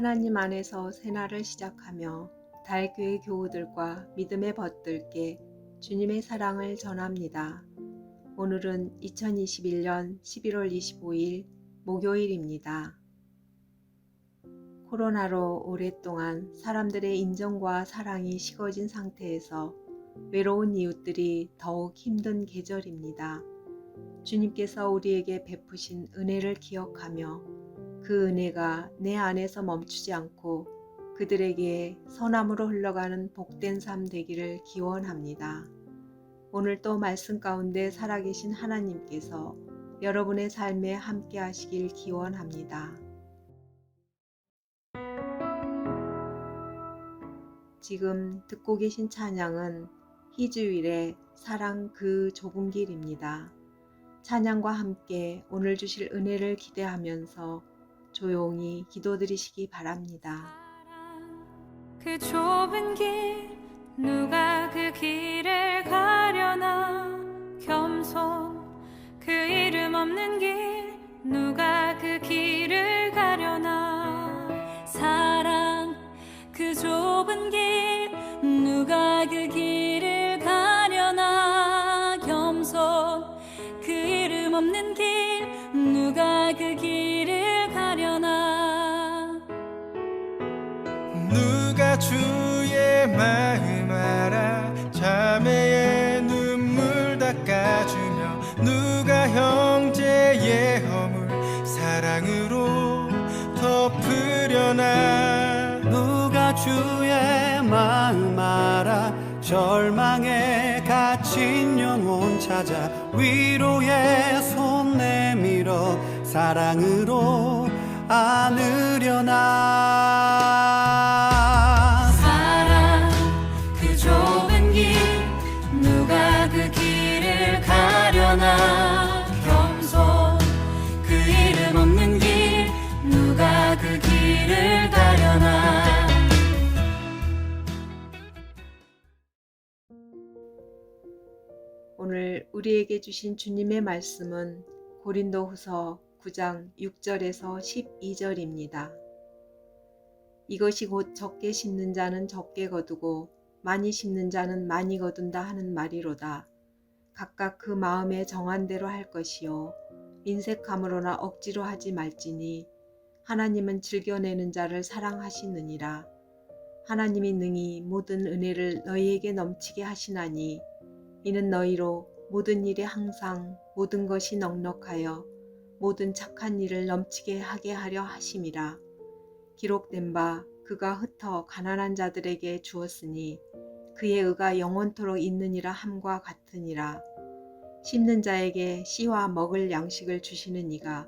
하나님 안에서 새날을 시작하며 달교회 교우들과 믿음의 벗들께 주님의 사랑을 전합니다. 오늘은 2021년 11월 25일 목요일입니다. 코로나로 오랫동안 사람들의 인정과 사랑이 식어진 상태에서 외로운 이웃들이 더욱 힘든 계절입니다. 주님께서 우리에게 베푸신 은혜를 기억하며 그 은혜가 내 안에서 멈추지 않고 그들에게 선함으로 흘러가는 복된 삶 되기를 기원합니다. 오늘 또 말씀 가운데 살아계신 하나님께서 여러분의 삶에 함께 하시길 기원합니다. 지금 듣고 계신 찬양은 희주일의 사랑 그 좁은 길입니다. 찬양과 함께 오늘 주실 은혜를 기대하면서 조용히 기도드리시기 바랍니다. 그 좁은 길 누가 그 길을 가려나 겸손 그 이름 없는 길 누가 그 길을 가려나 사랑 그 좁은 길 누가 그 길을 가려나 겸손 그 이름 없는 길 누가 그 길을 가려나 누가 주의 마음 알아 자매의 눈물 닦아주며 누가 형제의 허물 사랑으로 덮으려나 누가 주의 마음 알아 절망에 갇힌 영혼 찾아 위로의 손 내밀어 사랑으로 안으려나 사랑 그 좁은 길 누가 그 길을 가려나 겸손 그 이름 없는 길 누가 그 길을 가려나 오늘 우리에게 주신 주님의 말씀은 고린도후서 9장 6절에서 12절입니다. 이것이 곧 적게 심는 자는 적게 거두고 많이 심는 자는 많이 거둔다 하는 말이로다. 각각 그 마음에 정한 대로 할 것이요 인색함으로나 억지로 하지 말지니 하나님은 즐겨내는 자를 사랑하시느니라. 하나님이 능히 모든 은혜를 너희에게 넘치게 하시나니 이는 너희로 모든 일에 항상 모든 것이 넉넉하여 모든 착한 일을 넘치게 하게 하려 하심이라. 기록된 바 그가 흩어 가난한 자들에게 주었으니 그의 의가 영원토록 있느니라 함과 같으니라. 심는 자에게 씨와 먹을 양식을 주시는 이가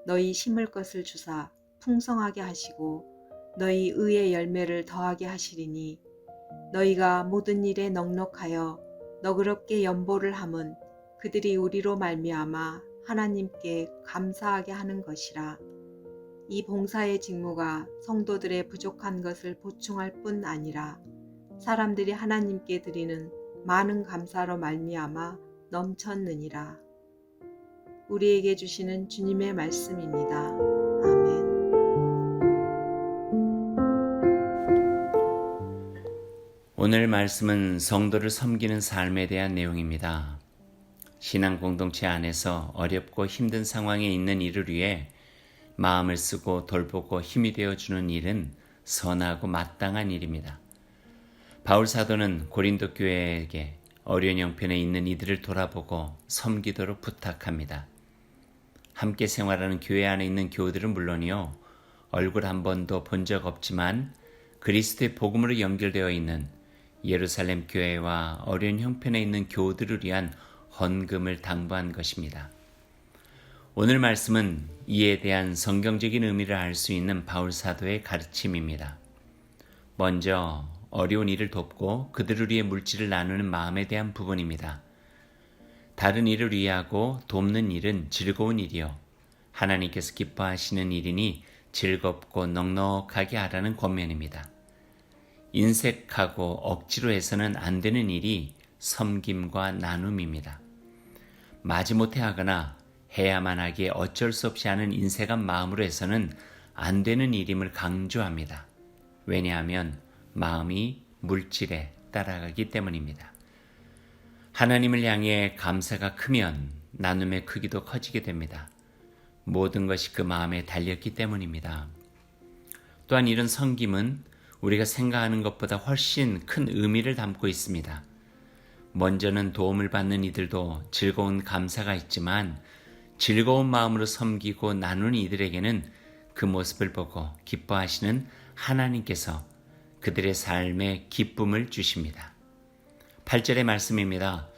너희 심을 것을 주사 풍성하게 하시고 너희 의의 열매를 더하게 하시리니 너희가 모든 일에 넉넉하여 너그럽게 연보를 함은 그들이 우리로 말미암아 하나님께 감사하게 하는 것이라. 이 봉사의 직무가 성도들의 부족한 것을 보충할 뿐 아니라 사람들이 하나님께 드리는 많은 감사로 말미암아 넘쳤느니라. 우리에게 주시는 주님의 말씀입니다. 아멘. 오늘 말씀은 성도를 섬기는 삶에 대한 내용입니다. 신앙 공동체 안에서 어렵고 힘든 상황에 있는 이를 위해 마음을 쓰고 돌보고 힘이 되어주는 일은 선하고 마땅한 일입니다. 바울 사도는 고린도 교회에게 어려운 형편에 있는 이들을 돌아보고 섬기도록 부탁합니다. 함께 생활하는 교회 안에 있는 교우들은 물론이요, 얼굴 한 번도 본 적 없지만 그리스도의 복음으로 연결되어 있는 예루살렘 교회와 어려운 형편에 있는 교우들을 위한 헌금을 당부한 것입니다. 오늘 말씀은 이에 대한 성경적인 의미를 알 수 있는 바울 사도의 가르침입니다. 먼저 어려운 일을 돕고 그들을 위해 물질을 나누는 마음에 대한 부분입니다. 다른 일을 위하고 돕는 일은 즐거운 일이요 하나님께서 기뻐하시는 일이니 즐겁고 넉넉하게 하라는 권면입니다. 인색하고 억지로 해서는 안 되는 일이 섬김과 나눔입니다. 마지못해 하거나 해야만 하기에 어쩔 수 없이 하는 인색한 마음으로 해서는 안 되는 일임을 강조합니다. 왜냐하면 마음이 물질에 따라가기 때문입니다. 하나님을 향해 감사가 크면 나눔의 크기도 커지게 됩니다. 모든 것이 그 마음에 달렸기 때문입니다. 또한 이런 섬김은 우리가 생각하는 것보다 훨씬 큰 의미를 담고 있습니다. 먼저는 도움을 받는 이들도 즐거운 감사가 있지만 즐거운 마음으로 섬기고 나누는 이들에게는 그 모습을 보고 기뻐하시는 하나님께서 그들의 삶에 기쁨을 주십니다. 8절의 말씀입니다.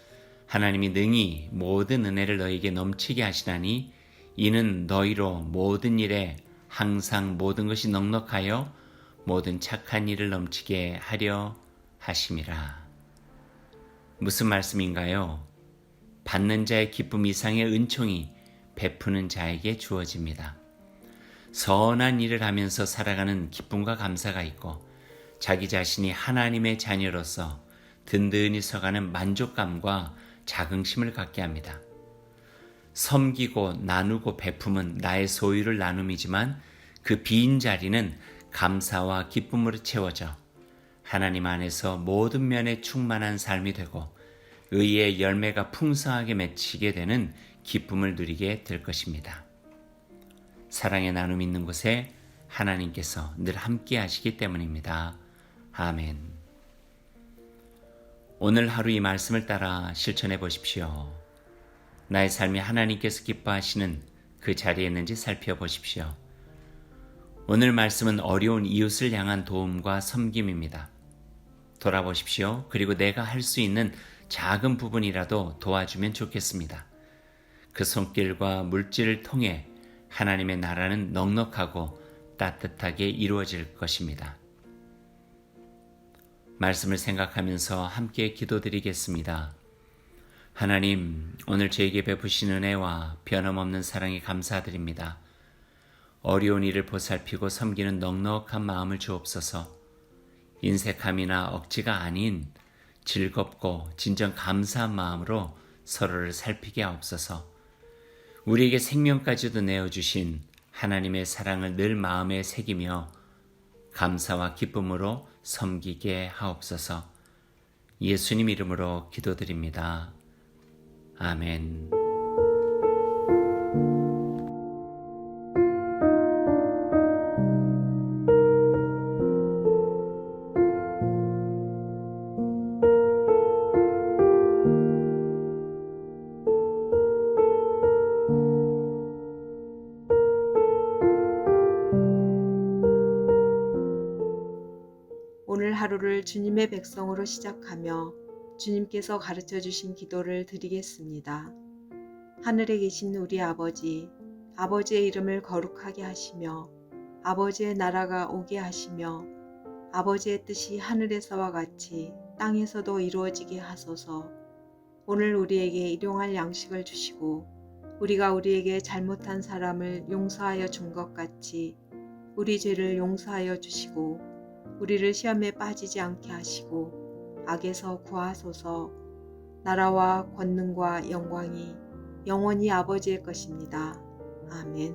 하나님이 능히 모든 은혜를 너에게 넘치게 하시나니 이는 너희로 모든 일에 항상 모든 것이 넉넉하여 모든 착한 일을 넘치게 하려 하심이라. 무슨 말씀인가요? 받는 자의 기쁨 이상의 은총이 베푸는 자에게 주어집니다. 선한 일을 하면서 살아가는 기쁨과 감사가 있고 자기 자신이 하나님의 자녀로서 든든히 서가는 만족감과 자긍심을 갖게 합니다. 섬기고 나누고 베품은 나의 소유를 나눔이지만 그 빈 자리는 감사와 기쁨으로 채워져 하나님 안에서 모든 면에 충만한 삶이 되고 의의 열매가 풍성하게 맺히게 되는 기쁨을 누리게 될 것입니다. 사랑의 나눔이 있는 곳에 하나님께서 늘 함께 하시기 때문입니다. 아멘. 오늘 하루 이 말씀을 따라 실천해 보십시오. 나의 삶이 하나님께서 기뻐하시는 그 자리에 있는지 살펴보십시오. 오늘 말씀은 어려운 이웃을 향한 도움과 섬김입니다. 돌아보십시오. 그리고 내가 할 수 있는 작은 부분이라도 도와주면 좋겠습니다. 그 손길과 물질을 통해 하나님의 나라는 넉넉하고 따뜻하게 이루어질 것입니다. 말씀을 생각하면서 함께 기도드리겠습니다. 하나님, 오늘 저에게 베푸신 은혜와 변함없는 사랑에 감사드립니다. 어려운 일을 보살피고 섬기는 넉넉한 마음을 주옵소서. 인색함이나 억지가 아닌 즐겁고 진정 감사한 마음으로 서로를 살피게 하옵소서. 우리에게 생명까지도 내어주신 하나님의 사랑을 늘 마음에 새기며 감사와 기쁨으로 섬기게 하옵소서. 예수님 이름으로 기도드립니다. 아멘. 오늘 하루를 주님의 백성으로 시작하며 주님께서 가르쳐 주신 기도를 드리겠습니다. 하늘에 계신 우리 아버지, 아버지의 이름을 거룩하게 하시며 아버지의 나라가 오게 하시며 아버지의 뜻이 하늘에서와 같이 땅에서도 이루어지게 하소서. 오늘 우리에게 일용할 양식을 주시고 우리가 우리에게 잘못한 사람을 용서하여 준 것 같이 우리 죄를 용서하여 주시고 우리를 시험에 빠지지 않게 하시고 악에서 구하소서. 나라와 권능과 영광이 영원히 아버지의 것입니다. 아멘.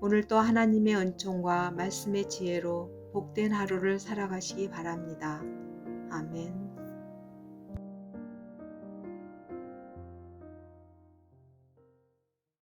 오늘도 하나님의 은총과 말씀의 지혜로 복된 하루를 살아가시기 바랍니다. 아멘.